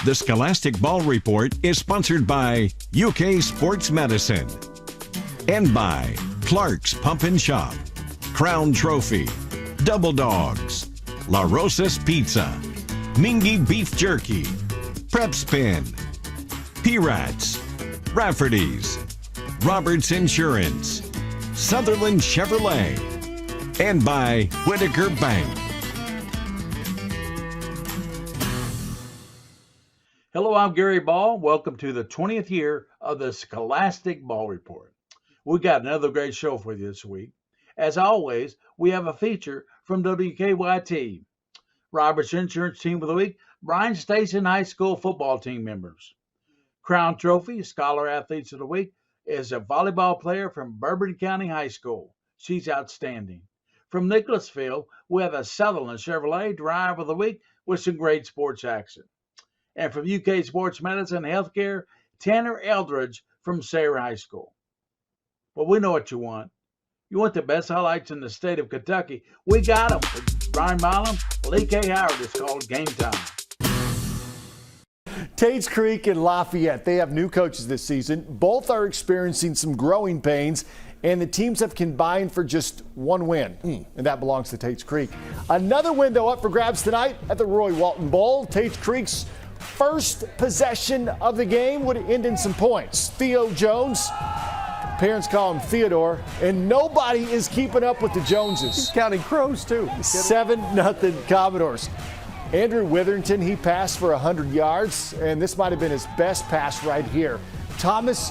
The Scholastic Ball Report is sponsored by UK Sports Medicine and by Clark's Pump and Shop, Crown Trophy, Double Dogs, La Rosa's Pizza, Mingy Beef Jerky, Prep Spin, P-Rats, Rafferty's, Roberts Insurance, Sutherland Chevrolet, and by Whitaker Bank. Hello, I'm Gary Ball. Welcome to the 20th year of the Scholastic Ball Report. We got another great show for you this week. As always, we have a feature from WKYT. Roberts Insurance Team of the Week, Bryan Station High School football team members. Crown Trophy, Scholar Athletes of the Week, is a volleyball player from Bourbon County High School. She's outstanding. From Nicholasville, we have a Sutherland Chevrolet Drive of the Week with some great sports action. And from UK Sports Medicine and Healthcare, Tanner Eldridge from Sayre High School. Well, we know what you want. You want the best highlights in the state of Kentucky. We got them. With Brian Milam, Lee K. Howard. It's called Game Time. Tates Creek and Lafayette, they have new coaches this season. Both are experiencing some growing pains, and the teams have combined for just one win, and that belongs to Tates Creek. Another window up for grabs tonight at the Roy Walton Bowl. Tates Creek's first possession of the game would end in some points. Theo Jones, parents call him Theodore, and nobody is keeping up with the Joneses. He's counting crows, too. 7-0 Commodores. Andrew Witherington, he passed for 100 yards, and this might have been his best pass right here. Thomas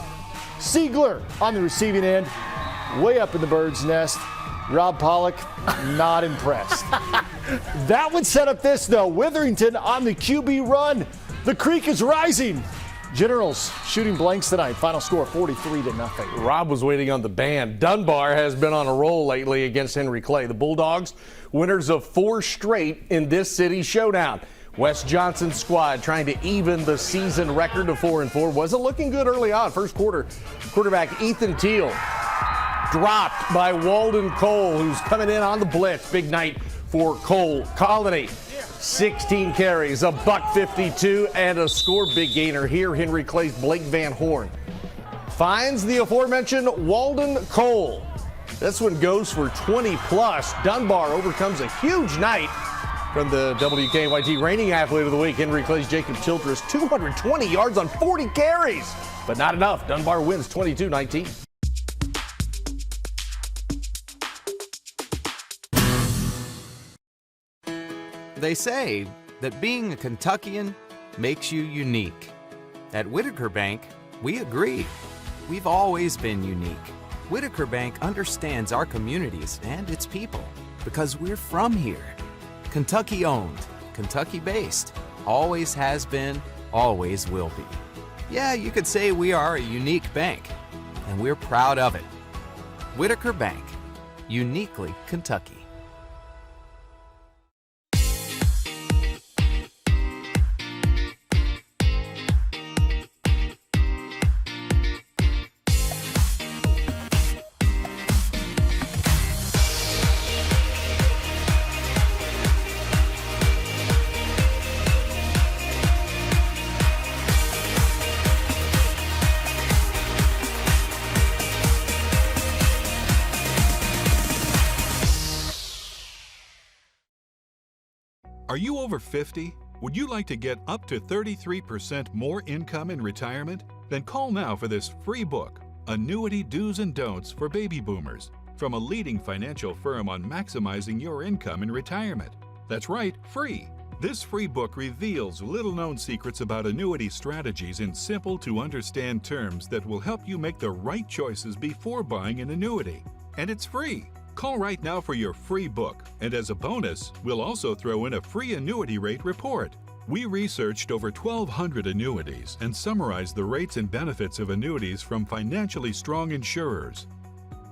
Siegler on the receiving end, way up in the bird's nest. Rob Pollock, not impressed. That would set up this, though. Witherington on the QB run. The creek is rising. Generals shooting blanks tonight. Final score 43-0. Rob was waiting on the band. Dunbar has been on a roll lately against Henry Clay. The Bulldogs, winners of 4 straight in this city showdown. Wes Johnson's squad trying to even the season record of 4-4. Wasn't looking good early on. First quarter, quarterback Ethan Teal dropped by Walden Cole, who's coming in on the blitz. Big night for Cole Colony. 16 carries, a $152, and a score. Big gainer here. Henry Clay's Blake Van Horn finds the aforementioned Walden Cole. This one goes for 20-plus. Dunbar overcomes a huge night from the WKYT reigning athlete of the week. Henry Clay's Jacob Childress, 220 yards on 40 carries, but not enough. Dunbar wins 22-19. They say that being a Kentuckian makes you unique. At Whitaker Bank, we agree. We've always been unique. Whitaker Bank understands our communities and its people because we're from here. Kentucky owned, Kentucky based, always has been, always will be. Yeah, you could say we are a unique bank, and we're proud of it. Whitaker Bank, uniquely Kentucky. Are you over 50? Would you like to get up to 33% more income in retirement? Then call now for this free book, Annuity Do's and Don'ts for Baby Boomers, from a leading financial firm on maximizing your income in retirement. That's right, free. This free book reveals little-known secrets about annuity strategies in simple-to-understand terms that will help you make the right choices before buying an annuity. And it's free. Call right now for your free book, and as a bonus, we'll also throw in a free annuity rate report. We researched over 1,200 annuities and summarized the rates and benefits of annuities from financially strong insurers.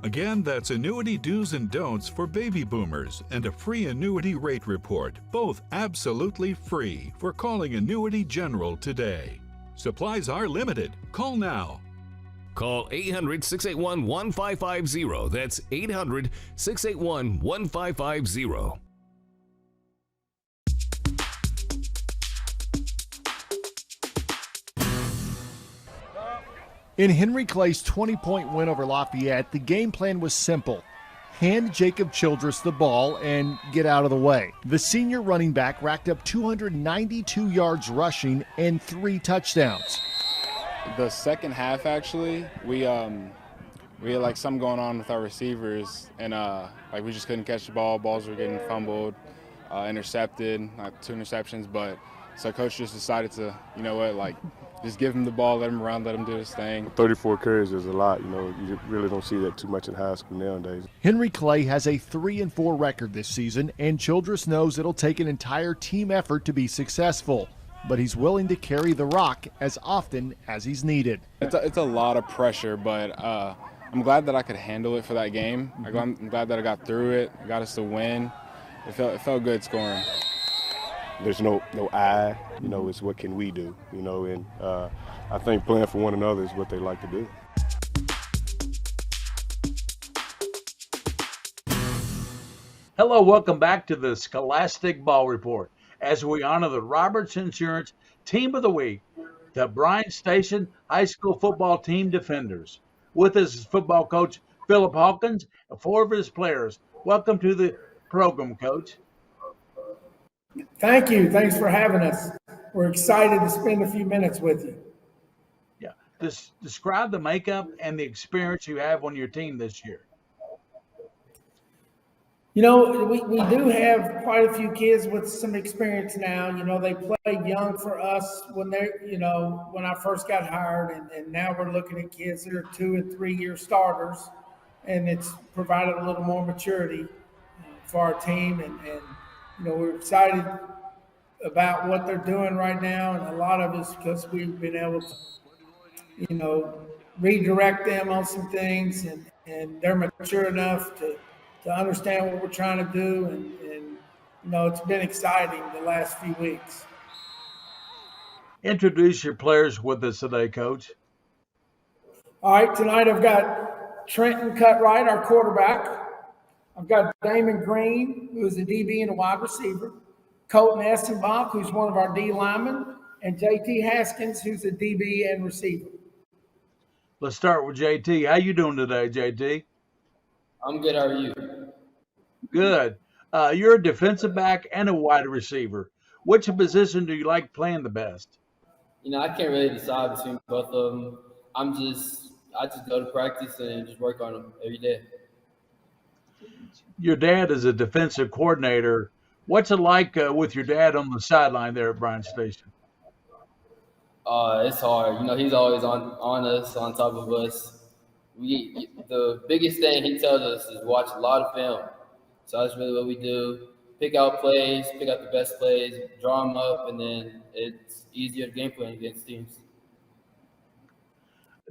Again, that's Annuity Do's and Don'ts for Baby Boomers and a free annuity rate report, both absolutely free, for calling Annuity General today. Supplies are limited. Call now. Call 800-681-1550. That's 800-681-1550. In Henry Clay's 20-point win over Lafayette, the game plan was simple. Hand Jacob Childress the ball and get out of the way. The senior running back racked up 292 yards rushing and 3 touchdowns. The second half, actually, we had like something going on with our receivers, and like we just couldn't catch the ball. Balls were getting fumbled, intercepted, like 2 interceptions. But so coach just decided to, you know what, like just give him the ball, let him run, let him do his thing. 34 carries is a lot. You know, you really don't see that too much in high school nowadays. Henry Clay has a 3-4 record this season, and Childress knows it'll take an entire team effort to be successful. But he's willing to carry the rock as often as he's needed. It's a lot of pressure, but I'm glad that I could handle it for that game. I'm glad that I got through it. I got us to win. It felt good scoring. There's no I, you know, it's what can we do, you know, and I think playing for one another is what they like to do. Hello, welcome back to the Scholastic Ball Report as we honor the Roberts Insurance Team of the Week, the Bryan Station High School Football Team Defenders. With us is football coach Philip Hawkins and 4 of his players. Welcome to the program, Coach. Thank you. Thanks for having us. We're excited to spend a few minutes with you. Yeah. Describe the makeup and the experience you have on your team this year. You know, we do have quite a few kids with some experience now. You know, they played young for us when when I first got hired, and now we're looking at kids that are 2 and 3 year starters, and it's provided a little more maturity for our team. And you know, we're excited about what they're doing right now, and a lot of it's because we've been able to, you know, redirect them on some things, and they're mature enough to understand what we're trying to do, and you know, it's been exciting the last few weeks. Introduce your players with us today, Coach. All right, tonight I've got Trenton Cutright, our quarterback. I've got Damon Green, who is a DB and a wide receiver, Colton Essenbach, who's one of our D linemen, and JT Haskins, who's a DB and receiver. Let's start with JT. How you doing today, JT? I'm good. How are you? Good. You're a defensive back and a wide receiver. Which position do you like playing the best? You know, I can't really decide between both of them. I just go to practice and just work on them every day. Your dad is a defensive coordinator. What's it like with your dad on the sideline there at Bryan Station? It's hard. You know, he's always on us, on top of us. The biggest thing he tells us is watch a lot of film. So that's really what we do. Pick out plays, pick out the best plays, draw them up, and then it's easier to game plan against teams.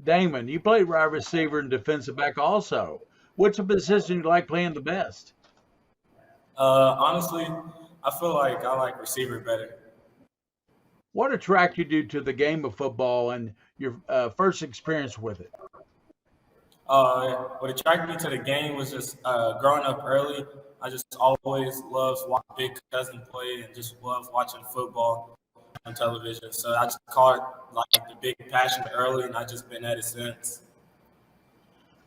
Damon, you play wide receiver and defensive back also. What's the position you like playing the best? Honestly, I feel like I like receiver better. What attracted you to the game of football and your first experience with it? What attracted me to the game was just growing up early. I just always loved watching big cousin play and just loved watching football on television. So I just caught like the big passion early, and I've just been at it since.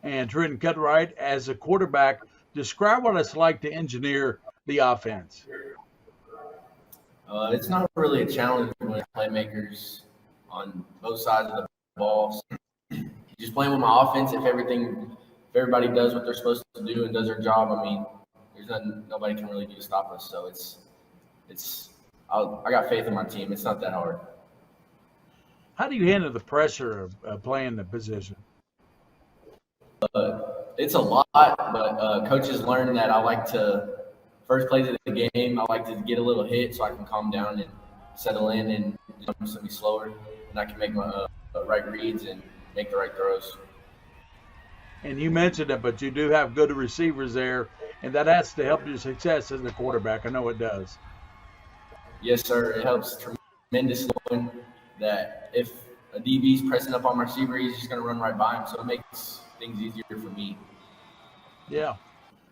And Trenton Cutright, as a quarterback, describe what it's like to engineer the offense. It's not really a challenge when playmakers on both sides of the ball. Just playing with my offense, if everybody does what they're supposed to do and does their job, I mean, there's nobody can really do to stop us. So I got faith in my team. It's not that hard. How do you handle the pressure of playing the position? It's a lot, but coaches learn that I like to, first plays of the game, I like to get a little hit so I can calm down and settle in and just be slower, and I can make my right reads and make the right throws. And you mentioned it, but you do have good receivers there, and that has to help your success as a quarterback. I know it does. Yes, sir. It helps tremendously that if a DB is pressing up on my receiver, he's just going to run right by him, so it makes things easier for me. Yeah.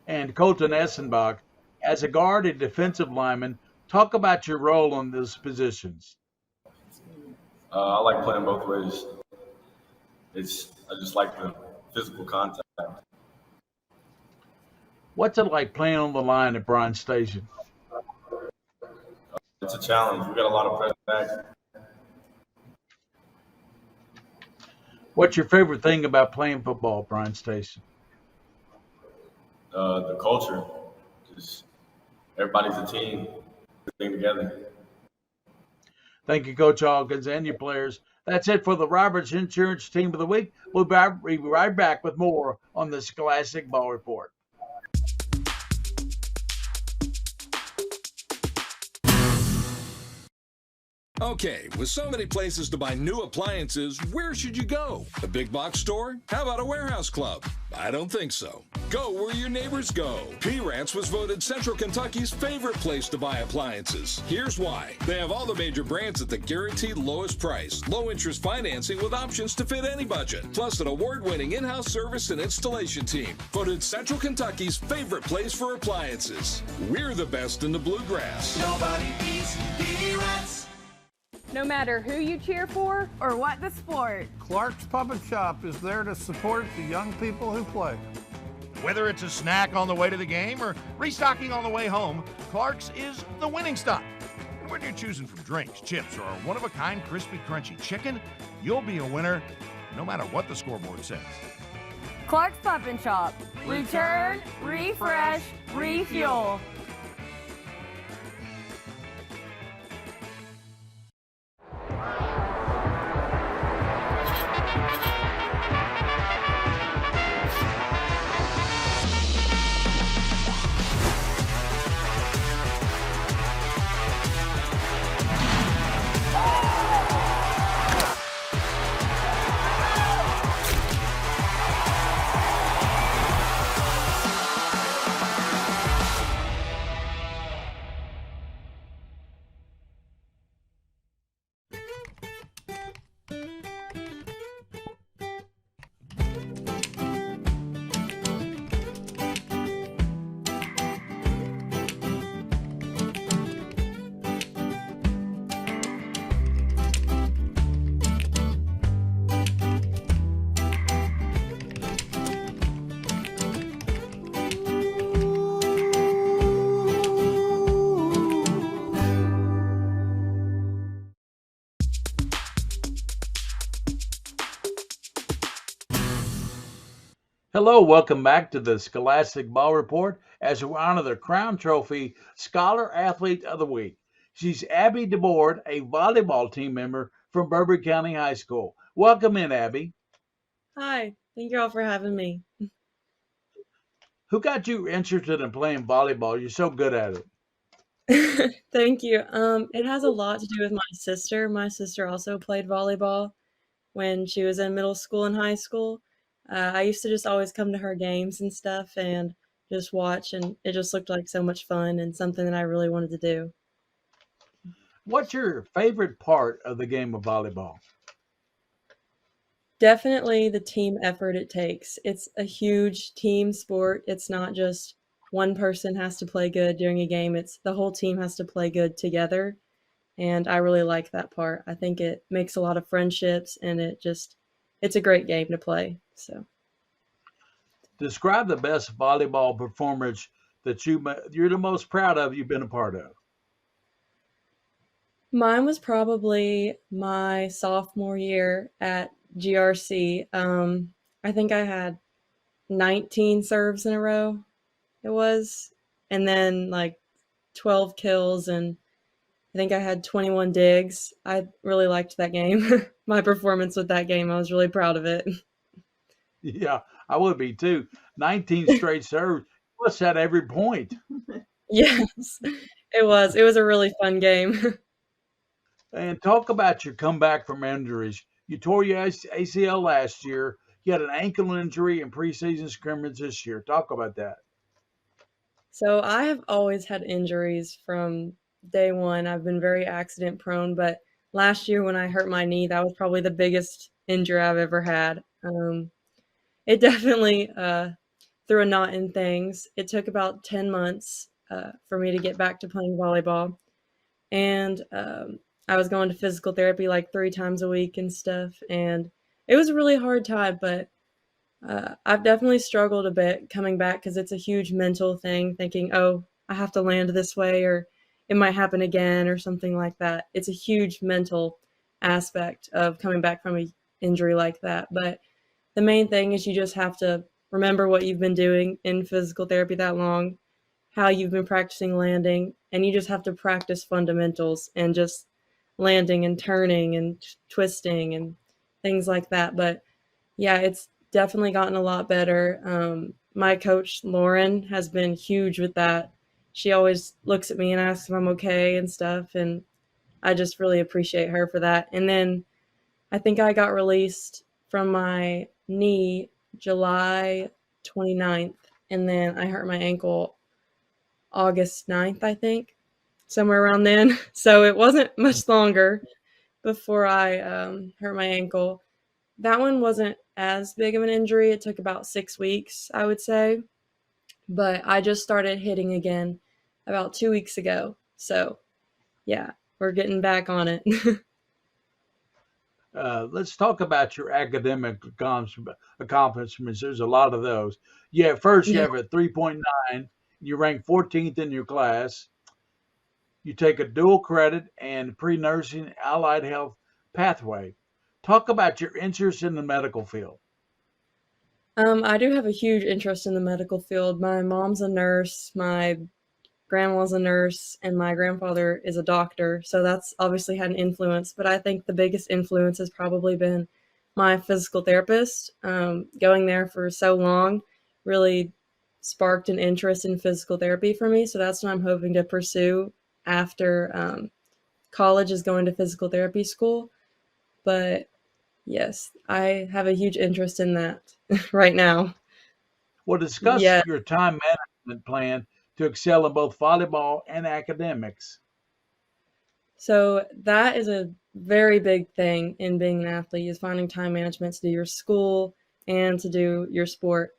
And Colton Essenbach, as a guard and defensive lineman, talk about your role on those positions. I like playing both ways. I just like the physical contact. What's it like playing on the line at Bryan Station? It's a challenge. We got a lot of press back. What's your favorite thing about playing football at Bryan Station? The culture, just everybody's a team, everything together. Thank you, Coach Hawkins, and your players. That's it for the Roberts Insurance Team of the Week. We'll be right back with more on the Scholastic Ball Report. Okay, with so many places to buy new appliances, where should you go? A big box store? How about a warehouse club? I don't think so. Go where your neighbors go. P-Rats was voted Central Kentucky's favorite place to buy appliances. Here's why. They have all the major brands at the guaranteed lowest price. Low interest financing with options to fit any budget. Plus an award-winning in-house service and installation team. Voted Central Kentucky's favorite place for appliances. We're the best in the bluegrass. Nobody beats P-Rats. No matter who you cheer for or what the sport, Clark's Puppet Shop is there to support the young people who play. Whether it's a snack on the way to the game or restocking on the way home, Clark's is the winning stop. And when you're choosing from drinks, chips, or a one-of-a-kind crispy, crunchy chicken, you'll be a winner no matter what the scoreboard says. Clark's Puppet Shop. Return, refresh, refuel. Hello, welcome back to the Scholastic Ball Report as we honor the Crown Trophy Scholar Athlete of the Week. She's Abby DeBoard, a volleyball team member from Bourbon County High School. Welcome in, Abby. Hi, thank you all for having me. Who got you interested in playing volleyball? You're so good at it. Thank you. It has a lot to do with my sister. My sister also played volleyball when she was in middle school and high school. I used to just always come to her games and stuff and just watch, and it just looked like so much fun and something that I really wanted to do. What's your favorite part of the game of volleyball? Definitely the team effort it takes. It's a huge team sport. It's not just one person has to play good during a game. It's the whole team has to play good together. And I really like that part. I think it makes a lot of friendships, and it's a great game to play. So, describe the best volleyball performance that you're the most proud of you've been a part of. Mine was probably my sophomore year at GRC. I think I had 19 serves in a row. It was, and then like 12 kills, and I think I had 21 digs. I really liked that game. My performance with that game, I was really proud of it. Yeah, I would be too. 19 straight serves. What's that every point? Yes, it was. It was a really fun game. And talk about your comeback from injuries. You tore your ACL last year. You had an ankle injury in preseason scrimmage this year. Talk about that. So I have always had injuries from day one. I've been very accident prone, but last year when I hurt my knee, that was probably the biggest injury I've ever had. It definitely threw a knot in things. It took about 10 months for me to get back to playing volleyball. And I was going to physical therapy like 3 times a week and stuff. And it was a really hard time, but I've definitely struggled a bit coming back because it's a huge mental thing, thinking, oh, I have to land this way or it might happen again or something like that. It's a huge mental aspect of coming back from an injury like that. But the main thing is you just have to remember what you've been doing in physical therapy that long, how you've been practicing landing, and you just have to practice fundamentals and just landing and turning and twisting and things like that. But yeah, it's definitely gotten a lot better. My coach, Lauren, has been huge with that. She always looks at me and asks if I'm okay and stuff, and I just really appreciate her for that. And then I think I got released from my knee July 29th, and then I hurt my ankle August 9th, I think, somewhere around then. So it wasn't much longer before I hurt my ankle. That one wasn't as big of an injury. It took about 6 weeks, I would say. But I just started hitting again about 2 weeks ago. So, yeah, we're getting back on it. Let's talk about your academic accomplishments. There's a lot of those. Yeah, first you have a 3.9. You rank 14th in your class. You take a dual credit and pre-nursing allied health pathway. Talk about your interest in the medical field. I do have a huge interest in the medical field. My mom's a nurse, my grandma's a nurse, and my grandfather is a doctor. So that's obviously had an influence. But I think the biggest influence has probably been my physical therapist. Going there for so long really sparked an interest in physical therapy for me. So that's what I'm hoping to pursue after college, is going to physical therapy school. But yes, I have a huge interest in that right now. Well, discuss Yeah. your time management plan to excel in both volleyball and academics. So that is a very big thing in being an athlete, is finding time management to do your school and to do your sport.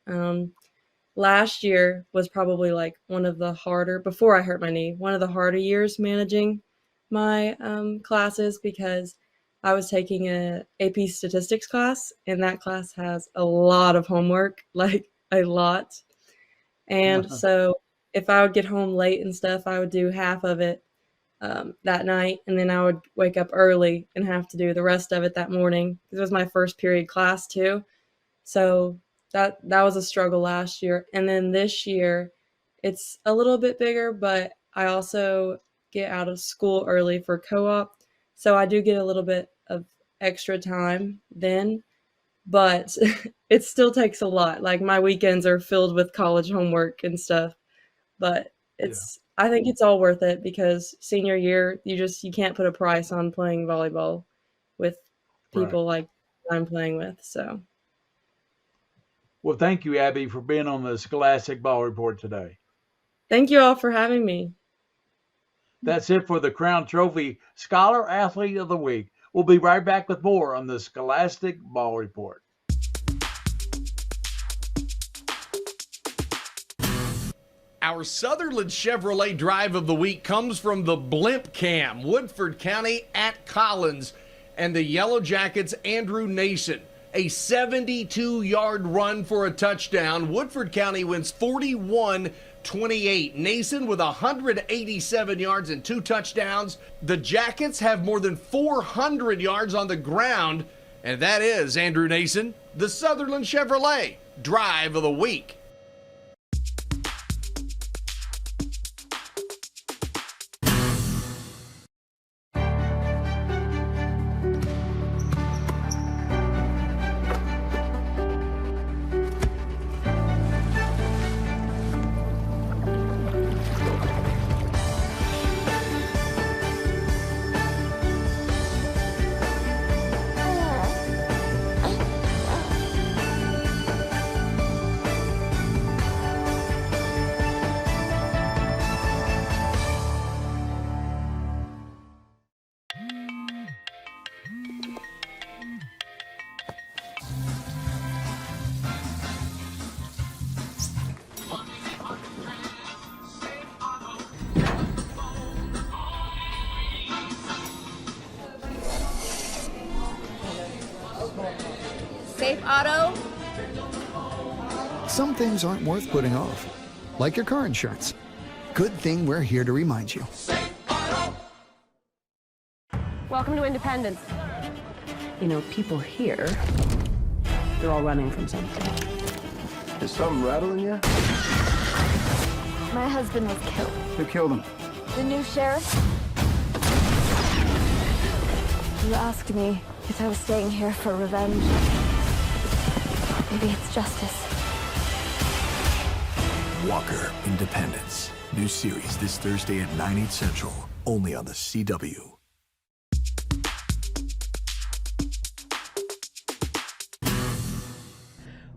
Last year was probably like one of the harder, before I hurt my knee, one of the harder years managing my classes, because I was taking a AP statistics class, and that class has a lot of homework, like a lot. And so if I would get home late and stuff, I would do half of it that night, and then I would wake up early and have to do the rest of it that morning. It was my first period class too. So that was a struggle last year. And then this year, it's a little bit bigger, but I also get out of school early for co-op. So I do get a little bit of extra time then, but it still takes a lot. Like my weekends are filled with college homework and stuff, but I think it's all worth it, because senior year, you can't put a price on playing volleyball with people like I'm playing with. So. Well, thank you, Abby, for being on the Scholastic Ball Report today. Thank you all for having me. That's it for the Crown Trophy Scholar Athlete of the Week. We'll be right back with more on the Scholastic Ball Report. Our Sutherland Chevrolet Drive of the Week comes from the Blimp Cam, Woodford County at Collins, and the Yellow Jackets' Andrew Nason. A 72-yard run for a touchdown. Woodford County wins 41-28. Nason with 187 yards and 2 touchdowns. The Jackets have more than 400 yards on the ground, and that is Andrew Nason, the Sutherland Chevrolet Drive of the Week. Safe Auto. Some things aren't worth putting off, like your car insurance. Good thing we're here to remind you. Welcome to Independence. You know, people here, they're all running from something. Is something rattling you? My husband was killed. Who killed him? The new sheriff. You asked me if I was staying here for revenge. Maybe it's justice. Walker Independence. New series this Thursday at 9/8 Central, only on the CW.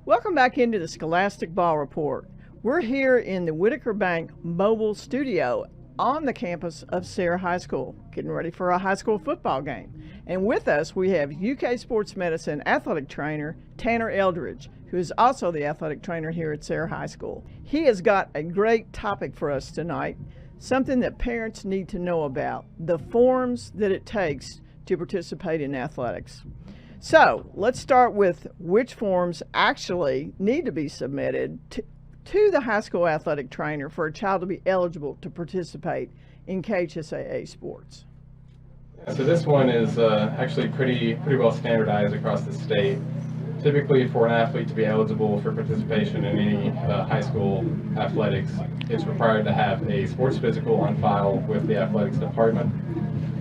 Welcome back into the Scholastic Ball Report. We're here in the Whitaker Bank mobile studio on the campus of Sarah High School, getting ready for a high school football game. And with us, we have UK Sports Medicine athletic trainer Tanner Eldridge, who is also the athletic trainer here at Sarah High School. He has got a great topic for us tonight, something that parents need to know about, the forms that it takes to participate in athletics. So let's start with which forms actually need to be submitted to the high school athletic trainer for a child to be eligible to participate in KHSAA sports. So this one is actually pretty well standardized across the state. Typically, for an athlete to be eligible for participation in any high school athletics, it's required to have a sports physical on file with the athletics department.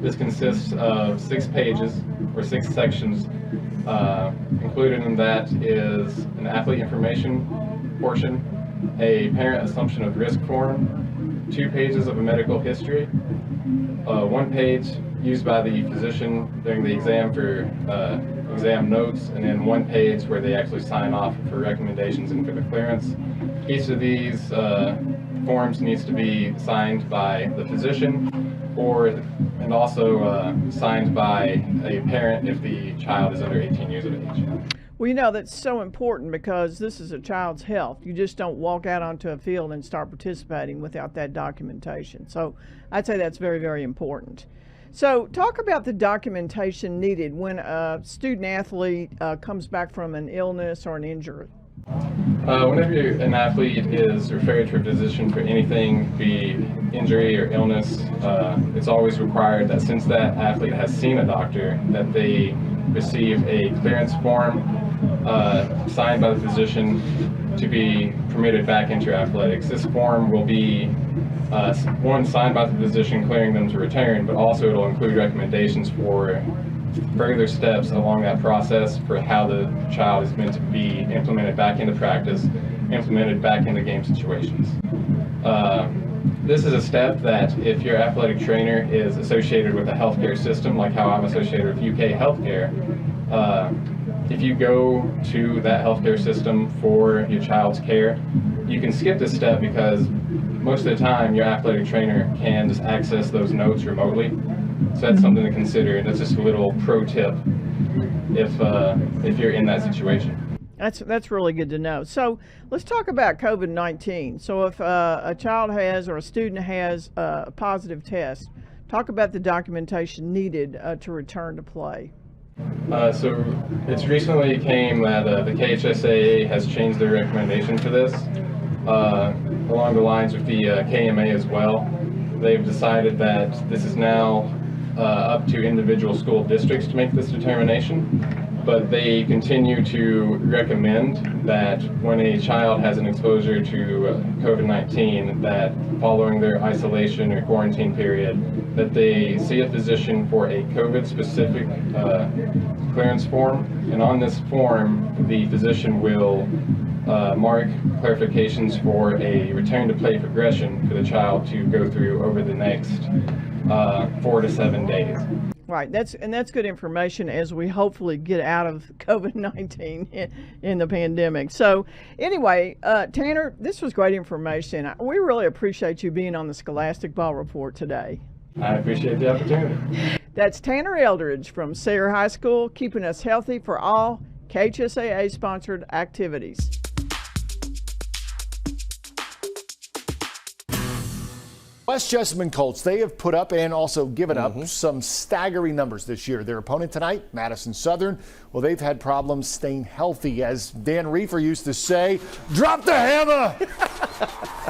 This consists of 6 pages or 6 sections. Included in that is an athlete information portion, a parent assumption of risk form, 2 pages of a medical history, 1 page used by the physician during the exam for exam notes, and then 1 page where they actually sign off for recommendations and for the clearance. Each of these forms needs to be signed by the physician and also signed by a parent if the child is under 18 years of age. Well, you know, that's so important because this is a child's health. You just don't walk out onto a field and start participating without that documentation. So I'd say that's very, very important. So talk about the documentation needed when a student athlete comes back from an illness or an injury. Whenever an athlete is referred to a physician for anything, be injury or illness, it's always required that since that athlete has seen a doctor, that they receive a clearance form signed by the physician to be permitted back into athletics. This form will be one signed by the physician clearing them to return, but also it'll include recommendations for further steps along that process for how the child is meant to be implemented back into practice, implemented back into game situations. This is a step that if your athletic trainer is associated with a healthcare system, like how I'm associated with UK Healthcare, if you go to that healthcare system for your child's care, you can skip this step because most of the time your athletic trainer can just access those notes remotely. So that's something to consider. That's just a little pro tip if you're in that situation. That's really good to know. So let's talk about COVID-19. So if a child has or a student has a positive test, talk about the documentation needed to return to play. So it's recently came that the KHSAA has changed their recommendation for this. Along the lines with the KMA as well. They've decided that this is now up to individual school districts to make this determination, but they continue to recommend that when a child has an exposure to COVID-19, that following their isolation or quarantine period, that they see a physician for a COVID-specific clearance form, and on this form, the physician will mark clarifications for a return to play progression for the child to go through over the next 4 to 7 days. Right, that's good information as we hopefully get out of COVID-19 in the pandemic. So anyway, Tanner, this was great information. We really appreciate you being on the Scholastic Ball Report today. I appreciate the opportunity. That's Tanner Eldridge from Sayre High School, keeping us healthy for all KHSAA-sponsored activities. West Jessamine Colts, they have put up and also given up some staggering numbers this year. Their opponent tonight, Madison Southern, well, they've had problems staying healthy. As Dan Reefer used to say, drop the hammer!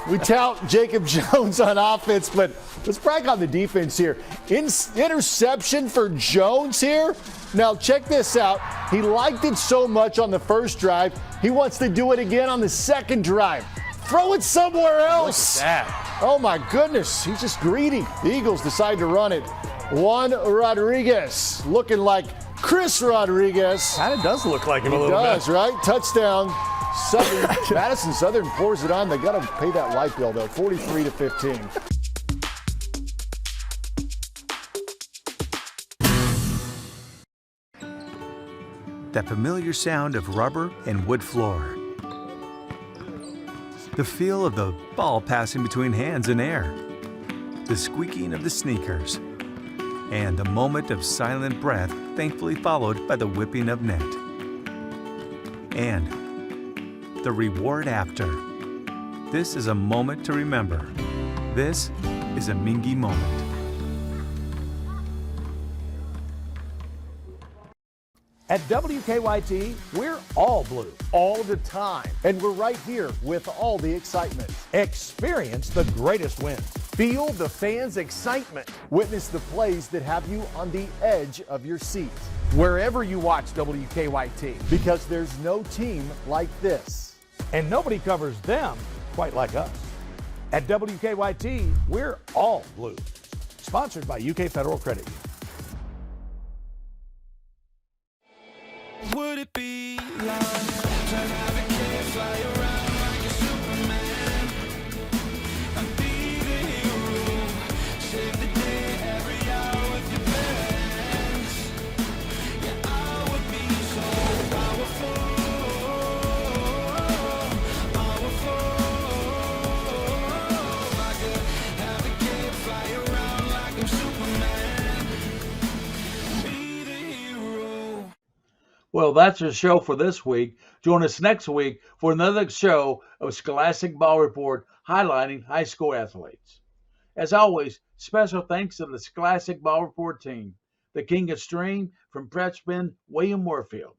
We tout Jacob Jones on offense, but let's brag on the defense here. Interception for Jones here. Now, check this out. He liked it so much on the first drive, he wants to do it again on the second drive. Throw it somewhere else. Look at that. Oh, my goodness. He's just greedy. The Eagles decide to run it. Juan Rodriguez looking like Chris Rodriguez. Kind of does look like him a He little does, bit. right? Touchdown. Southern. Madison Southern pours it on. They got to pay that light bill, though. 43-15. That familiar sound of rubber and wood floor. The feel of the ball passing between hands and air. The squeaking of the sneakers. And the moment of silent breath, thankfully followed by the whipping of net. And the reward after. This is a moment to remember. This is a Mingy moment. At WKYT, we're all blue, all the time. And we're right here with all the excitement. Experience the greatest wins. Feel the fans' excitement. Witness the plays that have you on the edge of your seat. Wherever you watch WKYT. Because there's no team like this. And nobody covers them quite like us. At WKYT, we're all blue. Sponsored by UK Federal Credit Union. Would it be like to have a kid fly around like a Superman and be the hero, save the day every hour with your friends? Yeah, I would be so powerful, if I could have a kid fly around like I'm Superman, be the hero. Well, that's our show for this week. Join us next week for another show of Scholastic Ball Report highlighting high school athletes. As always, special thanks to the Scholastic Ball Report team, the King of Stream from Prepspin, William Warfield,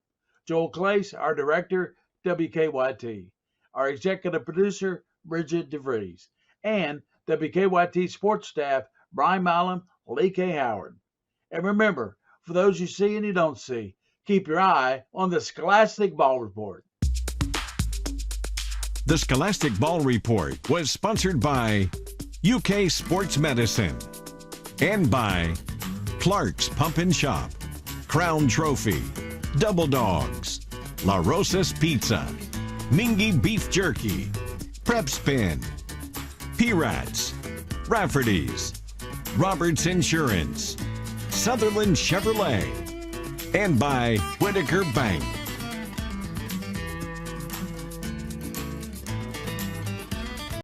Joel Clace, our director, WKYT, our executive producer, Bridget DeVries, and WKYT sports staff, Brian Milam, Lee K. Howard. And remember, for those you see and you don't see, keep your eye on the Scholastic Ball Report. The Scholastic Ball Report was sponsored by UK Sports Medicine and by Clark's Pump and Shop, Crown Trophy, Double Dogs, La Rosa's Pizza, Mingy Beef Jerky, Prepspin, P-Rats, Rafferty's, Roberts Insurance, Sutherland Chevrolet, and by Whitaker Bank.